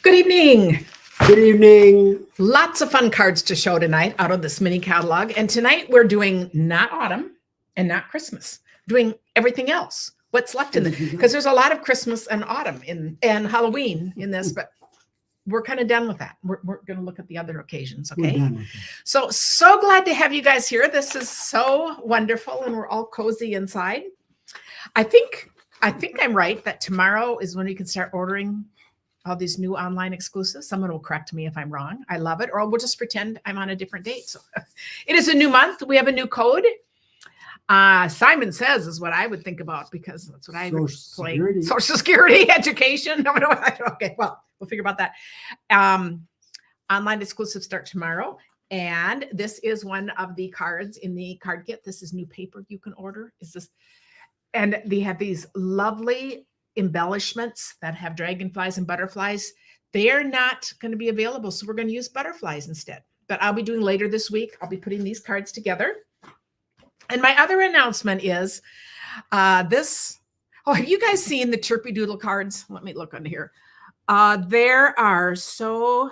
Good evening. Good evening. Lots of fun cards to show tonight out of this mini catalog. And tonight we're doing not autumn and not Christmas, doing everything else. What's left in this? Because there's a lot of Christmas and autumn and Halloween in this, but we're kind of done with that. We're going to look at the other occasions. Okay. We're done with it. So glad to have you guys here. This is so wonderful, and we're all cozy inside. I think I'm right that tomorrow is when we can start ordering all these new online exclusives. Someone will correct me if I'm wrong. I love it. Or we'll just pretend I'm on a different date. So it is a new month. We have a new code. Simon Says is what I would think about, because that's what I would play. Social Security, education. No. Okay, well, we'll figure about that. Online exclusives start tomorrow. And this is one of the cards in the card kit. This is new paper you can order. And they have these lovely embellishments that have dragonflies and butterflies. They're not going to be available, so we're going to use butterflies instead. But I'll be doing later this week. I'll be putting these cards together. And my other announcement is this. Oh, have you guys seen the Chirpy Doodle cards? Let me look under here. There are so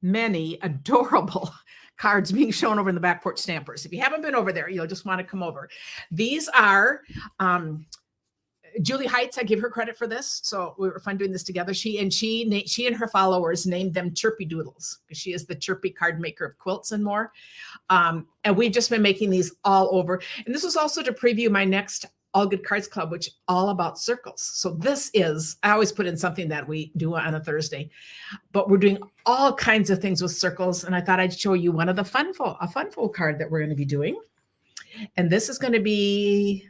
many adorable cards being shown over in the Back Porch Stampers. If you haven't been over there, you'll just want to come over. These are Julie Heights. I give her credit for this. So we were fun doing this together. She and her followers named them Chirpy Doodles, because she is the chirpy card maker of quilts and more. And we've just been making these all over. And this was also to preview my next All Good Cards Club, which is all about circles. So this is, I always put in something that we do on a Thursday, but we're doing all kinds of things with circles. And I thought I'd show you one of the funful card that we're going to be doing. And this is going to be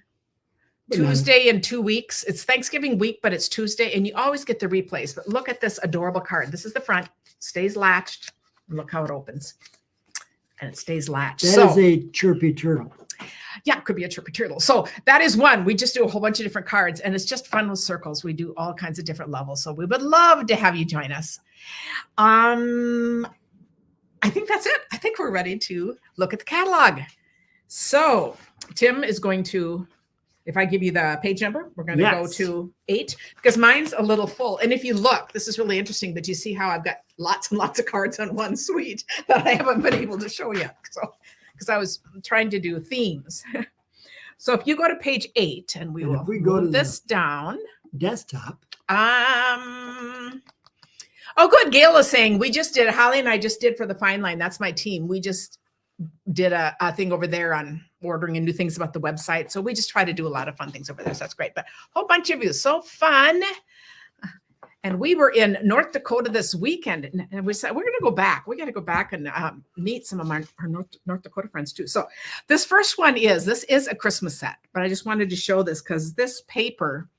Tuesday in 2 weeks. It's Thanksgiving week, but it's Tuesday, and you always get the replays. But look at this adorable card. This is the front, stays latched. Look how it opens, and it stays latched. That is a chirpy turtle. Yeah, it could be a chirpy turtle. So that is one. We just do a whole bunch of different cards, and it's just fun with circles. We do all kinds of different levels. So we would love to have you join us. I think that's it. I think we're ready to look at the catalog. So Tim is going to, if I give you the page number, we're going to go to 8, because mine's a little full. And if you look, this is really interesting, but you see how I've got lots and lots of cards on one suite that I haven't been able to show yet. So, because I was trying to do themes. So if you go to page 8, and we will move this down. Desktop. Oh, good. Gail is saying, Holly and I just did for the Fine Line. That's my team. We just did a thing over there on ordering and new things about the website. So we just try to do a lot of fun things over there. So that's great. But a whole bunch of you. So fun. And we were in North Dakota this weekend, and we said, we're going to go back. We got to go back and meet some of our North Dakota friends too. So this first one is a Christmas set, but I just wanted to show this because this paper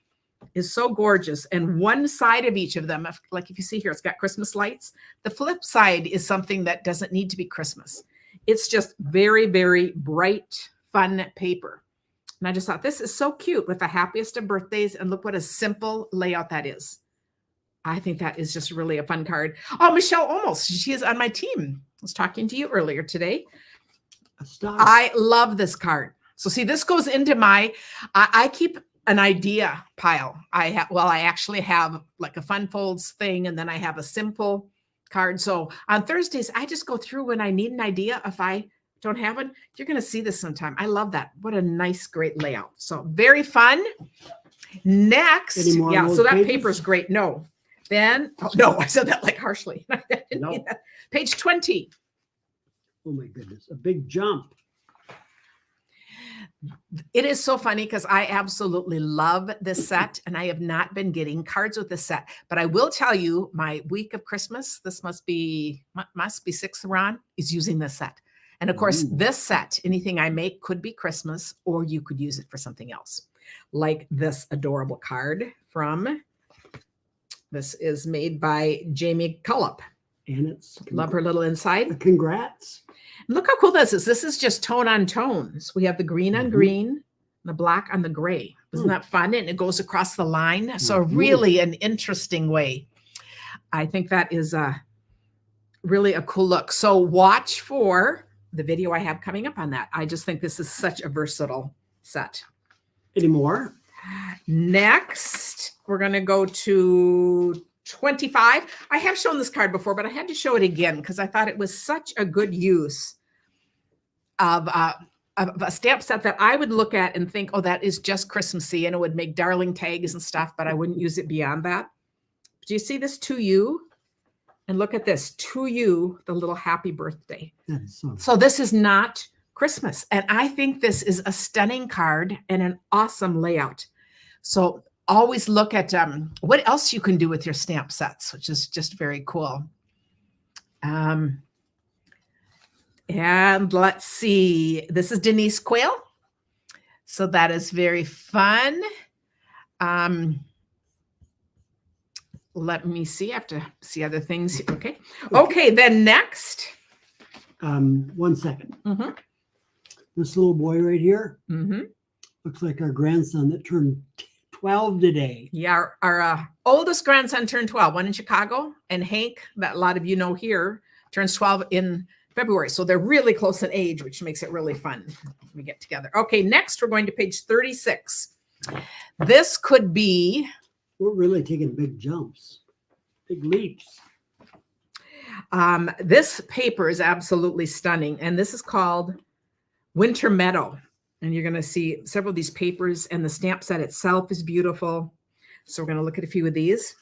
is so gorgeous. And one side of each of them, like if you see here, it's got Christmas lights. The flip side is something that doesn't need to be Christmas. It's just very, very bright, fun paper. And I just thought, this is so cute with the happiest of birthdays. And look what a simple layout that is. I think that is just really a fun card. Oh, Michelle Olmos, she is on my team. I was talking to you earlier today. I love this card. So see, this goes into my, I keep an idea pile. I actually have like a fun folds thing, and then I have a simple card. So on Thursdays, I just go through when I need an idea. If I don't have one, you're going to see this sometime. I love that. What a nice, great layout. So very fun. Next. Yeah. So that paper is great. No. Then, no, I said that like harshly. No. Page 20. Oh my goodness. A big jump. It is so funny because I absolutely love this set, and I have not been getting cards with this set. But I will tell you, my week of Christmas, this must be 6th run, is using this set. And of course, this set, anything I make could be Christmas, or you could use it for something else. Like this adorable card this is made by Jamie Cullop. And it's love her little inside. Congrats. Look how cool this is. This is just tone on tones. We have the green on green, the black on the gray. Isn't that fun? And it goes across the line. So really an interesting way. I think that is really a cool look. So watch for the video I have coming up on that. I just think this is such a versatile set. Any more? Next, we're going to go to 25. I have shown this card before, but I had to show it again because I thought it was such a good use of a stamp set that I would look at and think, oh, that is just Christmassy, and it would make darling tags and stuff, but I wouldn't use it beyond that. Do you see this to you? And look at this, to you, the little happy birthday. That is So this is not Christmas. And I think this is a stunning card and an awesome layout. So always look at what else you can do with your stamp sets, which is just very cool. And let's see, this is Denise Quayle. So that is very fun. Let me see, I have to see other things. Okay. Okay, then next. 1 second. Mm-hmm. This little boy right here Mm-hmm. looks like our grandson that turned 12 today. Yeah, our oldest grandson turned 12, one in Chicago, and Hank, that a lot of you know here, turns 12 in February. So they're really close in age, which makes it really fun when we get together. Okay, next we're going to page 36. This could be... We're really taking big jumps, big leaps. This paper is absolutely stunning, and this is called Winter Meadow. And you're going to see several of these papers, and the stamp set itself is beautiful. So we're going to look at a few of these.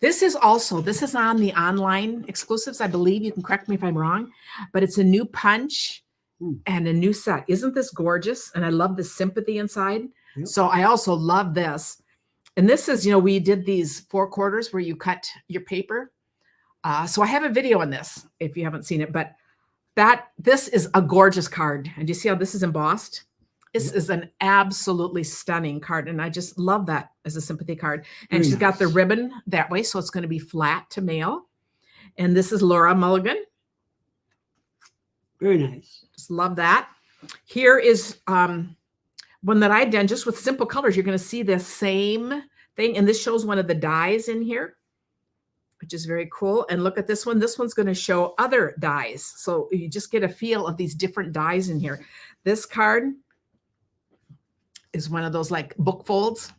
This is on the online exclusives, I believe. You can correct me if I'm wrong, but it's a new punch and a new set. Isn't this gorgeous? And I love the sympathy inside. Yep. So I also love this. And this is, we did these 4 quarters where you cut your paper. So I have a video on this if you haven't seen it, but this is a gorgeous card. And you see how this is embossed? This is an absolutely stunning card. And I just love that as a sympathy card. And she's got the ribbon that way. So it's going to be flat to mail. And this is Laura Mulligan. Very nice. Just love that. Here is one that I've done just with simple colors. You're going to see the same thing. And this shows one of the dies in here, which is very cool. And look at this one. This one's going to show other dies. So you just get a feel of these different dies in here. This card is one of those like book folds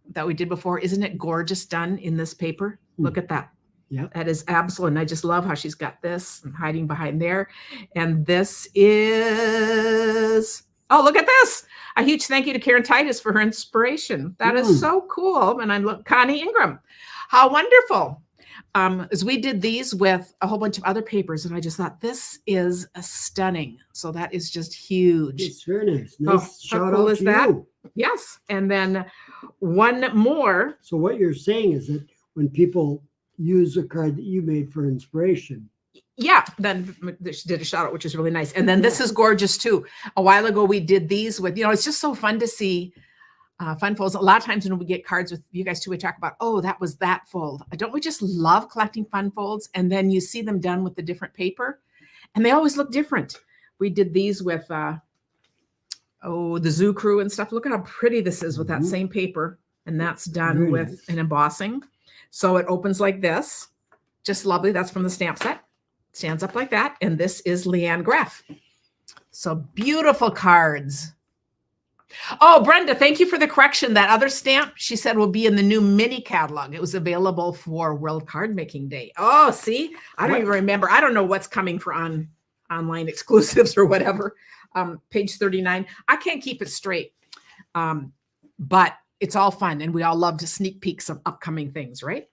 that we did before. Isn't it gorgeous done in this paper? Look at that. Yeah, that is absolute. And I just love how she's got this and hiding behind there. And this is, oh, look at this. A huge thank you to Karen Titus for her inspiration. That is so cool. And I'm Connie Ingram. How wonderful. As we did these with a whole bunch of other papers, and I just thought this is stunning. So that is just huge. it's very nice. Nice shout how cool out is to that? you. Yes. And then one more. So what you're saying is that when people use a card that you made for inspiration. Yeah, then she did a shout out, which is really nice. And then this is gorgeous too. A while ago, we did these with, it's just so fun to see fun folds. A lot of times when we get cards with you guys too, we talk about, oh, that was that fold. Don't we just love collecting fun folds? And then you see them done with the different paper and they always look different. We did these with, the Zoo Crew and stuff. Look at how pretty this is with that same paper. And that's done Very with nice. an embossing. So it opens like this. Just lovely. That's from the stamp set. Stands up like that. And this is Leanne Graff. So beautiful cards. Oh, Brenda, thank you for the correction. That other stamp, she said, will be in the new mini catalog. It was available for World Card Making Day. Oh, see, I don't even remember. I don't know what's coming for online exclusives or whatever. Page 39. I can't keep it straight. But it's all fun. And we all love to sneak peeks of upcoming things, right?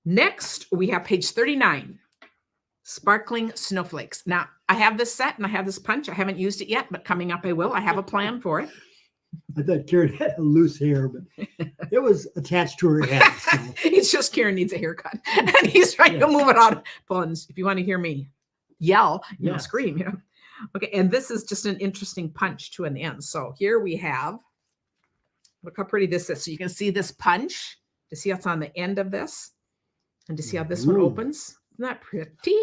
Next, we have page 39. Sparkling Snowflakes. Now, I have this set and I have this punch. I haven't used it yet, but coming up I will. I have a plan for it. I thought Karen had a loose hair, but it was attached to her head. So. It's just Karen needs a haircut. And he's trying to move it out. Buns, if you want to hear me yell, scream. Okay, and this is just an interesting punch too in the end. So here we have, look how pretty this is. So you can see this punch, to see what's on the end of this, and to see how this one opens. Isn't that pretty?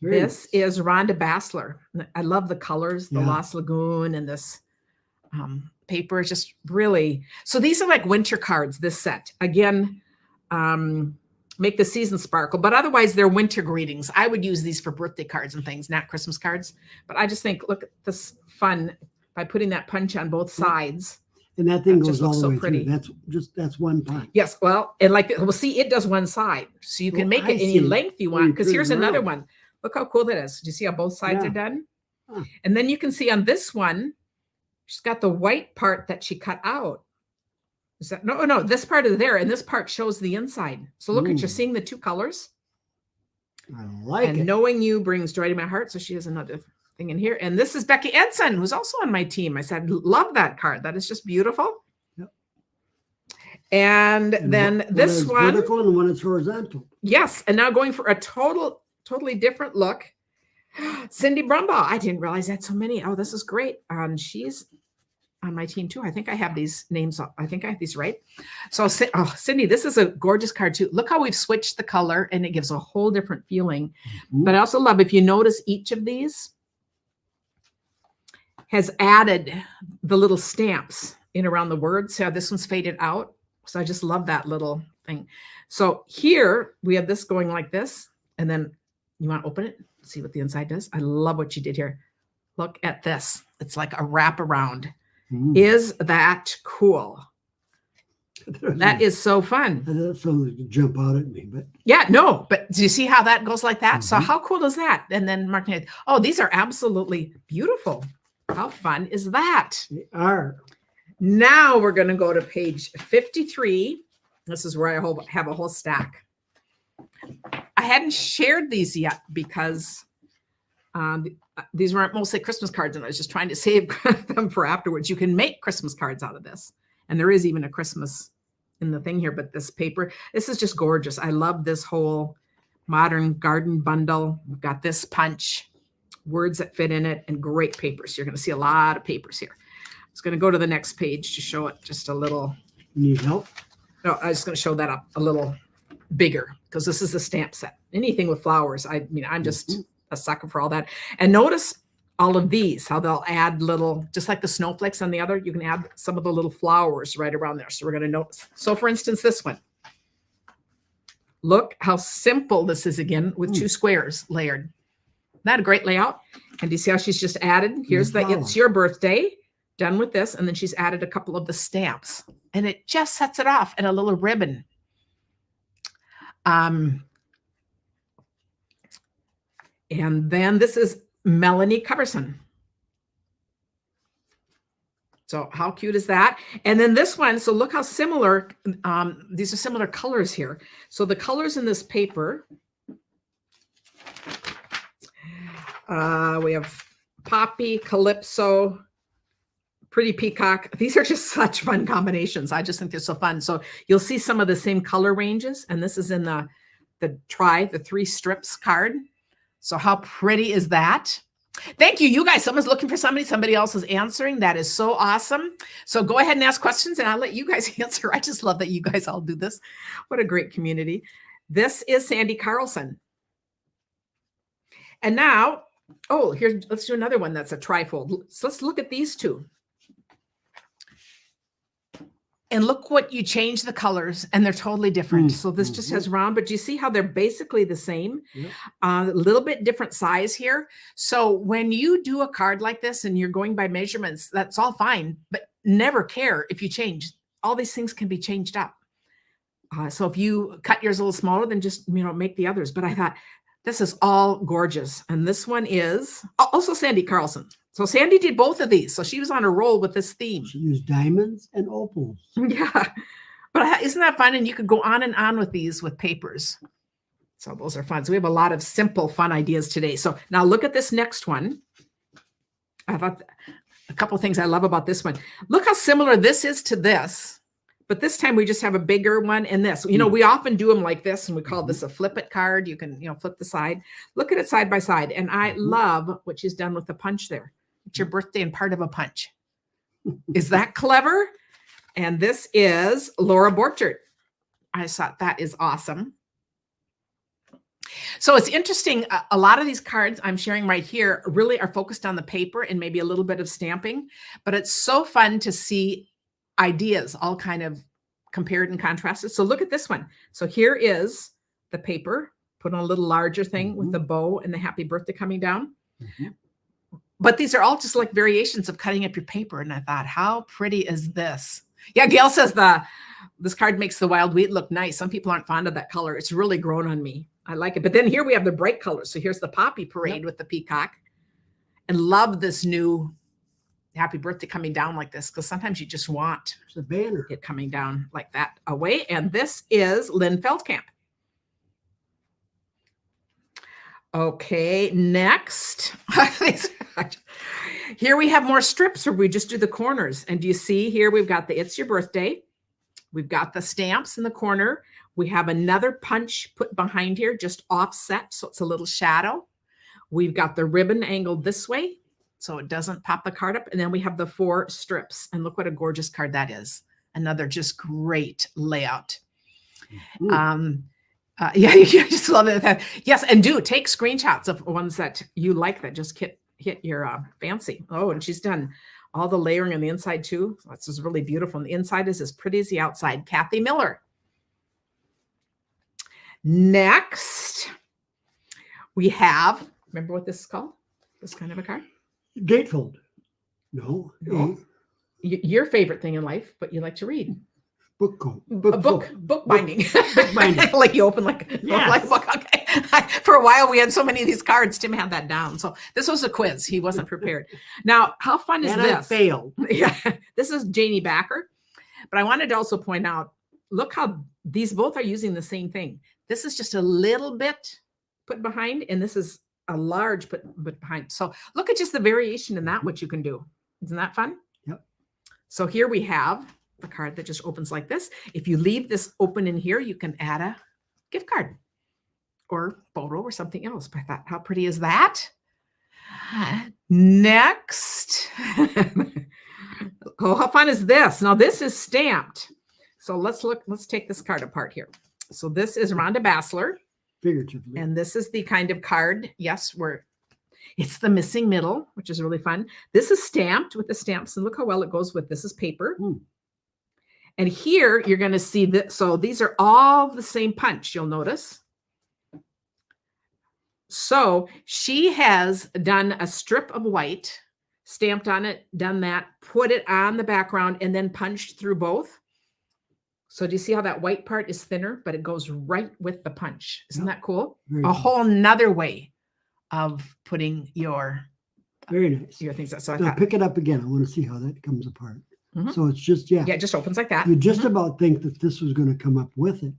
This is Rhonda Bassler. I love the colors, the Lost Lagoon, and this paper is just really, so these are like winter cards, this set. Again, make the season sparkle, but otherwise they're winter greetings. I would use these for birthday cards and things, not Christmas cards. But I just think, look at this fun by putting that punch on both sides. And that thing That goes just all looks the so way pretty. through. That's one punch. Yes, well, and like, well, see, it does one side, so you can Oh, make I it any see. length you Oh, want. you Because turn here's it another around. one. Look how cool that is. Do you see how both sides Yeah. are done? Huh. And then you can see on this one, she's got the white part that she cut out. Is that no? This part is there, and this part shows the inside. So look at you're Ooh. seeing the two colors. I like And it. knowing you brings joy to my heart. So she has another thing in here. And this is Becky Edson, who's also on my team. I said, love that card. That is just beautiful. Yep. And then one this is one, vertical and one is horizontal. yes. And now going for a totally different look. Cindy Brumbaugh. I didn't realize that so many. Oh, this is great. She's on my team too. I think I have these names. I think I have these right. So, Cindy, this is a gorgeous card too. Look how we've switched the color and it gives a whole different feeling. Mm-hmm. But I also love, if you notice, each of these has added the little stamps in around the words. So this one's faded out. So I just love that little thing. So here we have this going like this. And then you want to open it, see what the inside does. I love what you did here. Look at this. It's like a wraparound. Is that cool? That is so fun. That sounds like jump out at me, but yeah, no. But do you see how that goes like that? Mm-hmm. So how cool is that? And then Mark, oh, these are absolutely beautiful. How fun is that? they are. Now we're going to go to page 53. This is where I have a whole stack. I hadn't shared these yet because these weren't mostly Christmas cards, and I was just trying to save them for afterwards. You can make Christmas cards out of this. And there is even a Christmas in the thing here, but this paper, this is just gorgeous. I love this whole modern garden bundle. We've got this punch, words that fit in it, and great papers. You're going to see a lot of papers here. I was going to go to the next page to show it just a little. You need help? No, I was going to show that up a little bigger because this is the stamp set. Anything with flowers. I mean, I'm just a sucker for all that. And notice all of these, how they'll add little, just like the snowflakes on the other, you can add some of the little flowers right around there. So we're going to notice. So for instance, this one. Look how simple this is again with two squares layered. Isn't that a great layout? And do you see how she's just added? Here's the it's your birthday, done with this. And then she's added a couple of the stamps. And it just sets it off in a little ribbon. And then this is Melanie Coverson. So how cute is that? And then this one, so look how similar, these are similar colors here. So the colors in this paper, we have Poppy, Calypso, Pretty Peacock. These are just such fun combinations. I just think they're so fun. So you'll see some of the same color ranges. And this is in the 3 strips card. So how pretty is that? Thank you. You guys, someone's looking for somebody else is answering. That is so awesome. So go ahead and ask questions and I'll let you guys answer. I just love that you guys all do this. What a great community. This is Sandy Carlson. And now, oh, here, let's do another one that's a trifold. So let's look at these two. And look what you change the colors and they're totally different. So this just has round, but do you see how they're basically the same? Yep. A little bit different size here. So when you do a card like this and you're going by measurements, that's all fine, but never care if you change. All these things can be changed up. So if you cut yours a little smaller, then just, make the others. But I thought this is all gorgeous. And this one is also Sandy Carlson. So Sandy did both of these. So she was on a roll with this theme. She used diamonds and opals. Yeah. But isn't that fun? And you could go on and on with these with papers. So those are fun. So we have a lot of simple, fun ideas today. So now look at this next one. I thought a couple of things I love about this one. Look how similar this is to this. But this time we just have a bigger one in this. We often do them like this, and we call this a flip it card. You can, flip the side. Look at it side by side. And I love what she's done with the punch there. It's your birthday and part of a punch. Is that clever? And this is Laura Borchert. I thought that is awesome. So it's interesting. A lot of these cards I'm sharing right here really are focused on the paper and maybe a little bit of stamping, but it's so fun to see ideas all kind of compared and contrasted. So look at this one. So here is the paper, put on a little larger thing with the bow and the happy birthday coming down. but these are all just like variations of cutting up your paper. And I thought, how pretty is this? Yeah, Gail says this card makes the wild wheat look nice. Some people aren't fond of that color. It's really grown on me. I like it. But then here we have the bright colors. So here's the poppy parade with the peacock. And love this new happy birthday coming down like this, because sometimes you just want the banner it coming down like that away. And this is Lynn Feldkamp. Okay, next. Here we have more strips where we just do the corners. And do you see here we've got the It's Your Birthday. We've got the stamps in the corner. We have another punch put behind here, just offset, so it's a little shadow. We've got the ribbon angled this way, so it doesn't pop the card up. And then we have the 4 strips. And look what a gorgeous card that is. Another just great layout. Yeah, you just love it. Yes, and do take screenshots of ones that you like that just hit your fancy. Oh, and she's done all the layering on the inside too. This is really beautiful. And the inside is as pretty as the outside. Kathy Miller. Next, we have, remember what this is called? This kind of a card? Gatefold. No. Your favorite thing in life, but you like to read. Book binding. Book binding. Like you open like a book. Okay. For a while we had so many of these cards. Tim had that down. So this was a quiz. He wasn't prepared. Now, how fun is this? I failed. Yeah. This is Janie Backer. But I wanted to also point out, look how these both are using the same thing. This is just a little bit put behind, and this is a large put behind. So look at just the variation in that, what you can do. Isn't that fun? Yep. So here we have the card that just opens like this. If you leave this open in here, you can add a gift card or photo or something else. But I thought, how pretty is that? Next. Oh, how fun is this? Now this is stamped. So let's take this card apart here. So this is Rhonda Bassler. Figuratively. And this is the kind of card, yes, where it's the missing middle, which is really fun. This is stamped with the stamps, and look how well it goes with this is paper. And here you're going to see that. So these are all the same punch, you'll notice. So she has done a strip of white, stamped on it, done that, put it on the background, and then punched through both. So do you see how that white part is thinner, but it goes right with the punch? Isn't that cool? A whole nother way of putting your very nice your things. So now pick it up again. I want to see how that comes apart. So it's just yeah, it just opens like that. You just about think that this was going to come up with it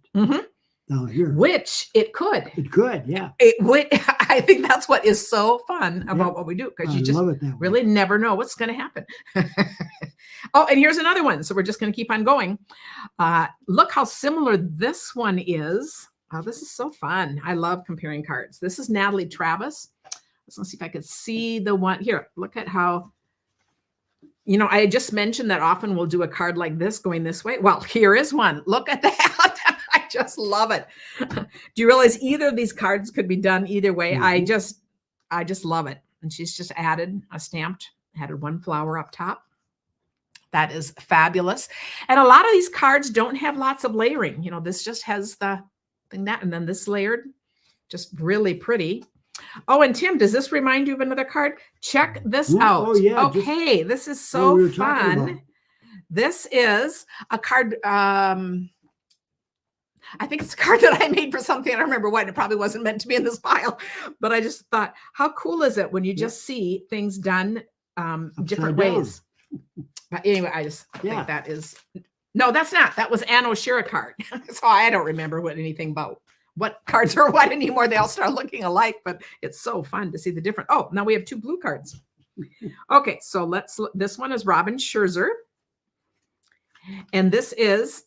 down here, which it could. It could, yeah. It would. I think that's what is so fun about what we do, because you just really never know what's going to happen. Oh, and here's another one. So we're just going to keep on going. Look how similar this one is. Oh, this is so fun. I love comparing cards. This is Natalie Travis. Let's see if I could see the one here. Look at how, you know, I just mentioned that often we'll do a card like this going this way. Well, here is one. Look at that. I just love it. Do you realize either of these cards could be done either way? I just love it. And she's just added added one flower up top. That is fabulous. And a lot of these cards don't have lots of layering. You know, this just has the thing that, and then this layered, just really pretty. Oh, and Tim, does this remind you of another card? Check this out. Oh, yeah. Okay, this is so fun. This is a card. I think it's a card that I made for something. I don't remember what. It probably wasn't meant to be in this pile, but I just thought, how cool is it when you just see things done different ways? But anyway, I just think that is, no, that's not. That was Ann O'Shira card. So I don't remember anything about what cards are what anymore. They all start looking alike, but it's so fun to see the difference. Oh, now we have 2 blue cards. Okay, so this one is Robin Scherzer. And this is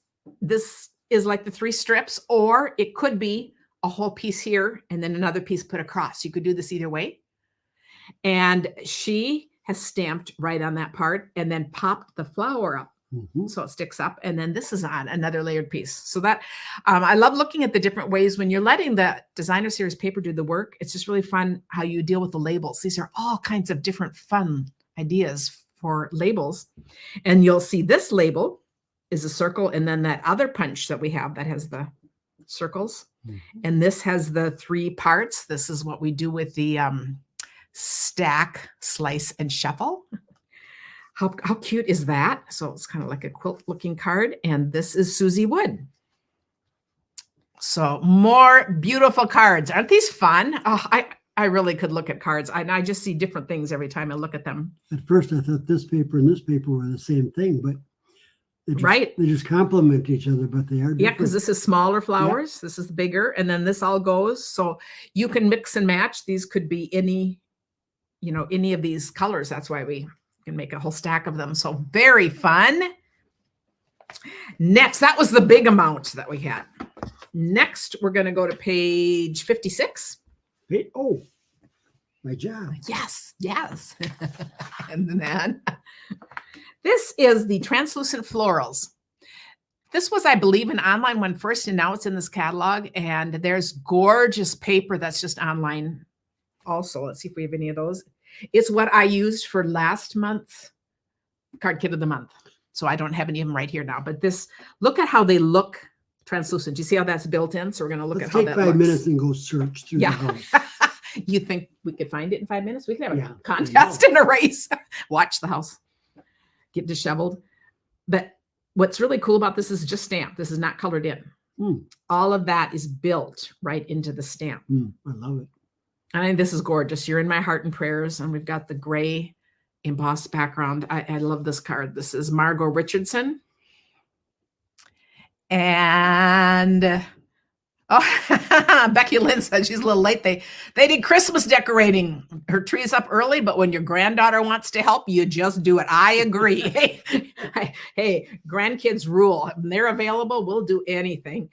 like the 3 strips, or it could be a whole piece here and then another piece put across. You could do this either way. And she has stamped right on that part and then popped the flower up. So it sticks up, and then this is on another layered piece. So that I love looking at the different ways when you're letting the designer series paper do the work. It's just really fun how you deal with the labels. These are all kinds of different fun ideas for labels. And you'll see this label is a circle, and then that other punch that we have that has the circles. And this has the 3 parts. This is what we do with the stack, slice, and shuffle. How cute is that? So it's kind of like a quilt looking card. And this is Susie Wood. So more beautiful cards. Aren't these fun? Oh, I really could look at cards. I just see different things every time I look at them. At first, I thought this paper and this paper were the same thing, but right. They just complement each other, but they are different. Yeah, because this is smaller flowers. Yep. This is bigger. And then this all goes. So you can mix and match. These could be any of these colors. That's why we can make a whole stack of them. So very fun. Next, that was the big amount that we had. Next, we're going to go to page 56. Oh, my job. Yes. And then this is the translucent florals. This was, I believe, an online one first, and now it's in this catalog. And there's gorgeous paper that's just online also. Let's see if we have any of those. It's what I used for last month's card kit of the month. So I don't have any of them right here now. But this, look at how they look translucent. Do you see how that's built in? So we're going to look at how that looks. Take 5 minutes and go search through the house. You think we could find it in 5 minutes? We could have a contest and a race. Watch the house get disheveled. But what's really cool about this is just stamped. This is not colored in. All of that is built right into the stamp. I love it. I think this is gorgeous. You're in my heart and prayers. And we've got the gray embossed background. I love this card. This is Margot Richardson. And Becky Lynn said she's a little late. They did Christmas decorating. Her tree's up early, but when your granddaughter wants to help, you just do it. I agree. Hey, grandkids rule. When they're available, we'll do anything.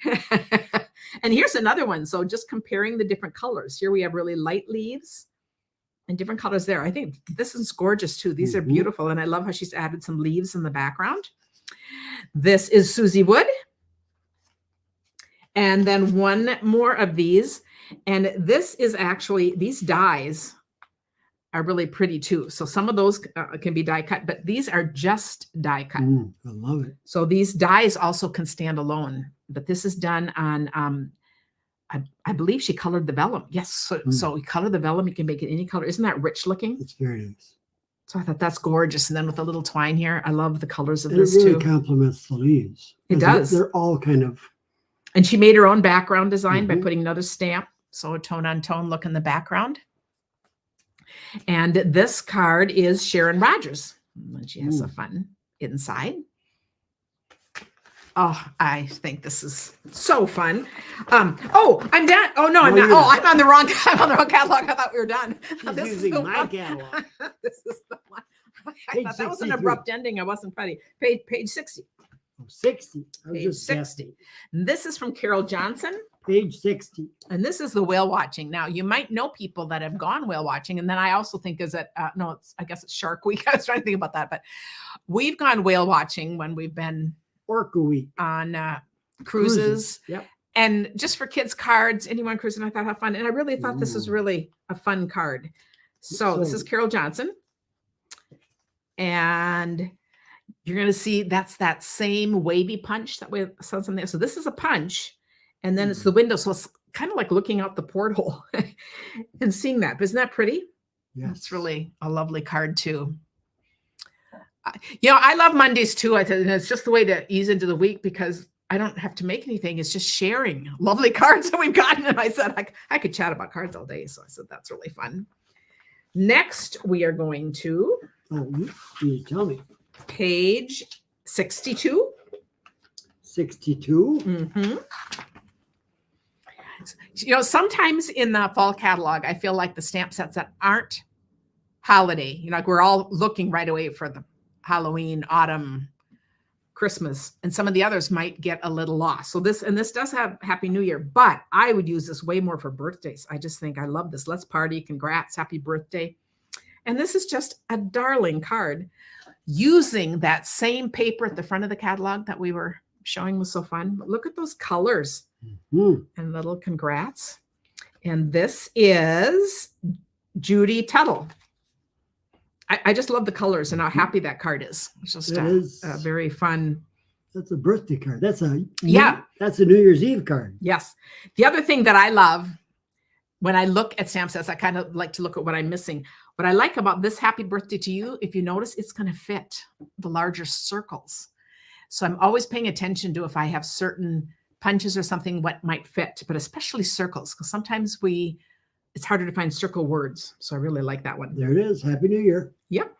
And here's another one. So just comparing the different colors. Here we have really light leaves and different colors there. I think this is gorgeous too. These are beautiful. And I love how she's added some leaves in the background. This is Susie Wood. And then one more of these. And this is actually, these dies are really pretty too. So some of those can be die cut, but these are just die cut. I love it. So these dies also can stand alone, but this is done on, I believe she colored the vellum. Yes. So we color the vellum. You can make it any color. Isn't that rich looking? It's very nice. So I thought that's gorgeous. And then with a little twine here, I love the colors of this too. It really too. complements the leaves. It does. They're all kind of. And she made her own background design by putting another stamp. So a tone on tone look in the background. And this card is Sharon Rogers. And she has a fun inside. Oh, I think this is so fun. Oh, I'm done. Oh no, I'm not. Oh, I'm on the wrong catalog. I thought we were done. This is my catalog. This is the one. I thought that was an abrupt ending. I wasn't ready. Page 60. 60. Page 60. This is from Carol Johnson. Page 60. And this is the whale watching. Now, you might know people that have gone whale watching. And then I also think is that, I guess it's Shark Week. I was trying to think about that. But we've gone whale watching when we've been Orca Week on cruises. Yep. And just for kids' cards, anyone cruising, I thought how fun. And I really thought this was really a fun card. So this is Carol Johnson. And you're going to see that's that same wavy punch that we saw something there. So this is a punch, and then it's the window. So it's kind of like looking out the porthole and seeing that. But isn't that pretty? Yeah, it's really a lovely card too. I love Mondays too. And it's just the way to ease into the week because I don't have to make anything. It's just sharing lovely cards that we've gotten. And I said I could chat about cards all day. So I said that's really fun. Next, we are going to. Oh, you tell me. Page 62. 62. Sometimes in the fall catalog, I feel like the stamp sets that aren't holiday, like we're all looking right away for the Halloween, autumn, Christmas, and some of the others might get a little lost. So this does have Happy New Year, but I would use this way more for birthdays. I just think I love this. Let's party. Congrats. Happy birthday. And this is just a darling card. Using that same paper at the front of the catalog that we were showing was so fun. But look at those colors and little congrats. And this is Judy Tuttle. I just love the colors and how happy that card is. It's just a very fun. That's a birthday card. That's a New Year's Eve card. Yes. The other thing that I love, when I look at stamp sets, I kind of like to look at what I'm missing. What I like about this happy birthday to you, if you notice, it's going to fit the larger circles. So I'm always paying attention to if I have certain punches or something, what might fit, but especially circles, because sometimes it's harder to find circle words. So I really like that one. There it is. Happy New Year. Yep.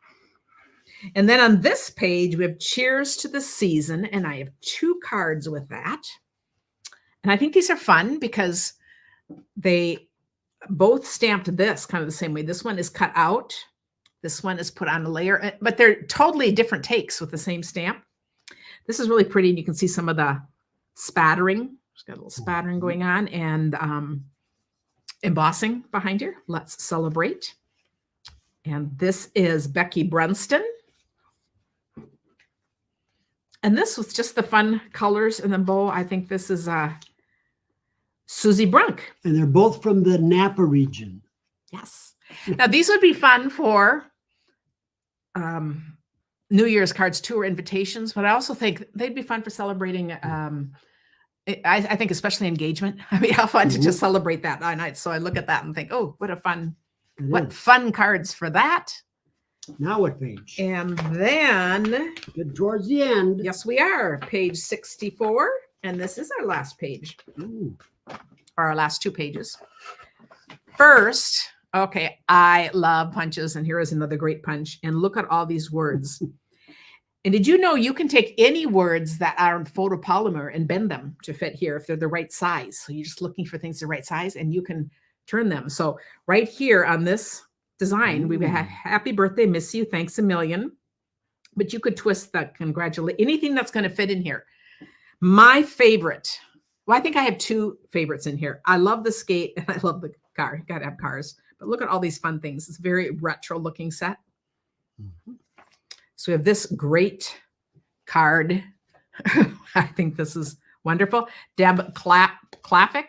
And then on this page, we have Cheers to the Season, and I have 2 cards with that. And I think these are fun because they both stamped this kind of the same way. This one is cut out. This one is put on a layer, but they're totally different takes with the same stamp. This is really pretty, and you can see some of the spattering. There's got a little spattering going on, and embossing behind here. Let's celebrate. And this is Becky Brunston. And this with just the fun colors and the bow. I think this is Susie Brunk. And they're both from the Napa region. Yes. Now these would be fun for New Year's cards too, or invitations, but I also think they'd be fun for celebrating. I think especially engagement. I mean, how fun to just celebrate that night. So I look at that and think, oh, what fun cards for that. Now what page? And then Good towards the end. yes, we are page 64, and this is our last page, Ooh. or our last 2 pages. First, okay, I love punches, and here is another great punch. And look at all these words. And did you know you can take any words that are in photopolymer and bend them to fit here if they're the right size? So you're just looking for things the right size, and you can turn them. So right here on this design, we have happy birthday, miss you, thanks a million. But you could twist that, congratulate, anything that's going to fit in here. My favorite, well, I think I have 2 favorites in here. I love the skate and I love the car. You got to have cars. But look at all these fun things. It's a very retro looking set. So we have this great card. I think this is wonderful. Deb Claffick.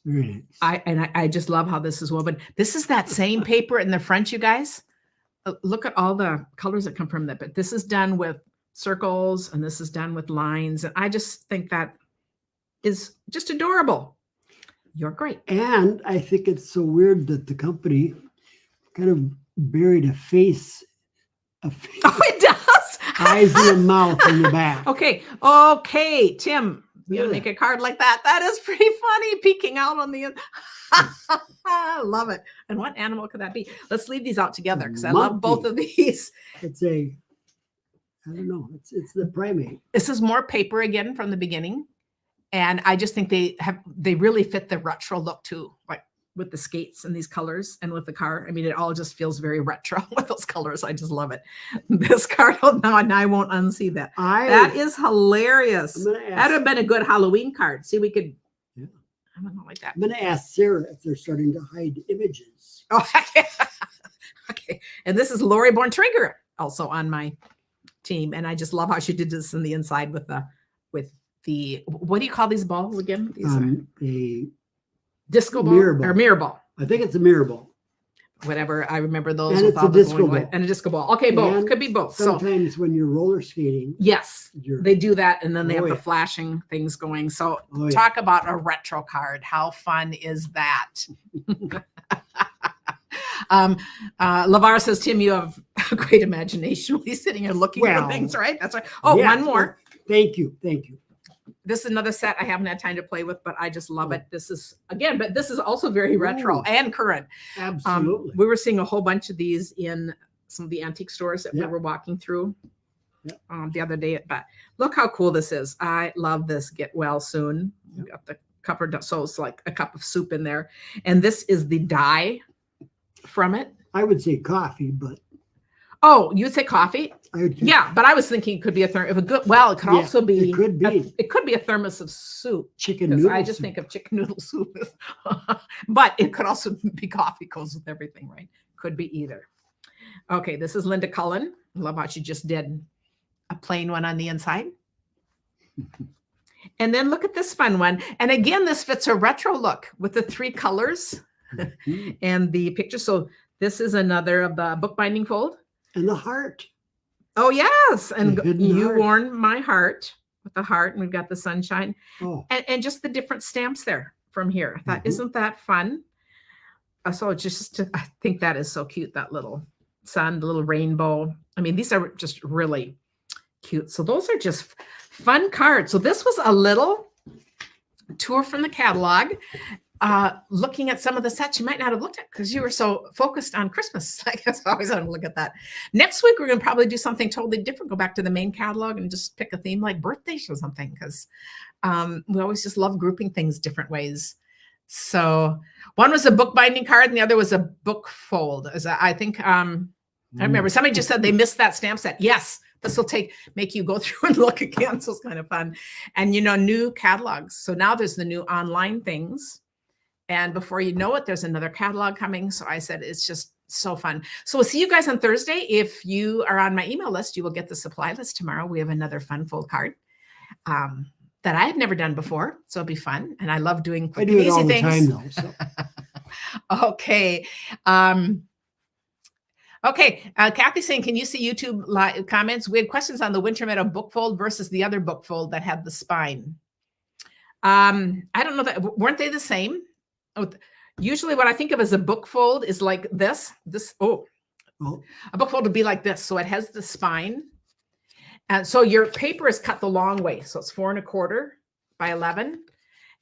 Very nice. I just love how this is woven. This is that same paper in the front, you guys. Look at all the colors that come from that. But this is done with circles, and this is done with lines. And I just think that is just adorable. You're great. And I think it's so weird that the company kind of buried a face. Oh, it does. Eyes in the mouth in the back. Okay, Tim. You Yeah. make a card like that. That is pretty funny, peeking out on the I love it. And what animal could that be? Let's leave these out together because I love both of these. It's I don't know. It's the primate. This is more paper again from the beginning. And I just think they really fit the retro look too, like with the skates and these colors and with the car. I mean, it all just feels very retro with those colors. I just love it. This card, now I won't unsee that. That is hilarious. That would have been a good Halloween card. See, we could, I don't know, like that. I'm going to ask Sarah if they're starting to hide images. Oh, okay. And this is Lori Born-Trigger, also on my team. And I just love how she did this in the inside with the, what do you call these balls again? These A disco ball mirror ball. or mirror ball. I think it's a mirror ball. Whatever. I remember those. And with it's all a the disco going ball. light. And a disco ball. Okay, both. And Could be both. Sometimes when you're roller skating. Yes, they do that. And then they have yeah. the flashing things going. So yeah. talk about a retro card. How fun is that? LeVar says, Tim, you have a great imagination when he's sitting here looking for things, right? That's right. Oh, yeah, one more. Thank you. This is another set I haven't had time to play with, but I just love it. This is, again, but this is also very retro and current. Absolutely. We were seeing a whole bunch of these in some of the antique stores that we were walking through the other day. But look how cool this is. I love this. Get well soon. We got the cover, so it's like a cup of soup in there. And this is the die from it. I would say coffee, but. Oh, you would say coffee? Yeah, but I was thinking it could be a thermos. If a good, well, it could also be. It could be. It could be a thermos of soup. Chicken noodle. I just think of chicken noodle soup. But it could also be coffee. Goes with everything, right? Could be either. Okay, this is Linda Cullen. Love how she just did a plain one on the inside. And then look at this fun one. And again, this fits a retro look with the 3 colors and the picture. So this is another of the bookbinding fold. And the heart. Oh, yes. And you heart. worn my heart with the heart, and we've got the sunshine. Oh. And just the different stamps there from here. I thought, isn't that fun? So I think that is so cute, that little sun, the little rainbow. I mean, these are just really cute. So those are just fun cards. So this was a little tour from the catalog, looking at some of the sets you might not have looked at because you were so focused on Christmas. I guess I always want to look at that. Next week, we're going to probably do something totally different. Go back to the main catalog and just pick a theme like birthdays or something, because we always just love grouping things different ways. So one was a bookbinding card and the other was a book fold. As I think, I remember somebody just said they missed that stamp set. Yes, this will make you go through and look again. So it's kind of fun. And, new catalogs. So now there's the new online things. And before you know it, there's another catalog coming. So I said, it's just so fun. So we'll see you guys on Thursday. If you are on my email list, you will get the supply list tomorrow. We have another fun fold card that I had never done before. So it'll be fun. And I love doing quick and easy all things. the time, though. So. Okay. Okay. Kathy's saying, can you see YouTube live comments? We had questions on the Winter Meadow book fold versus the other book fold that had the spine. I don't know that, weren't they the same? Usually what I think of as a book fold is like this. A book fold would be like this. So it has the spine. And so your paper is cut the long way. So it's 4 1/4 by 11.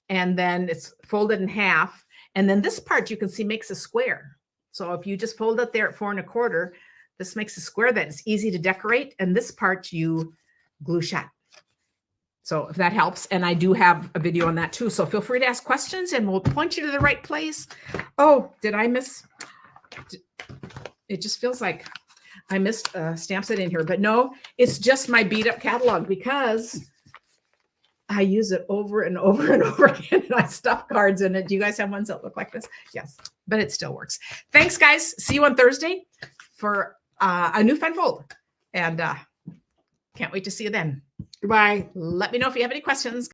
And then it's folded in half. And then this part you can see makes a square. So if you just fold it there at 4 1/4, this makes a square that is easy to decorate. And this part you glue shut. So if that helps, and I do have a video on that too. So feel free to ask questions and we'll point you to the right place. Oh, did I miss? It just feels like I missed stamp set in here, but no, it's just my beat up catalog because I use it over and over and over again, and I stuff cards in it. Do you guys have ones that look like this? Yes, but it still works. Thanks, guys. See you on Thursday for a new fun fold, and can't wait to see you then. Goodbye. Let me know if you have any questions.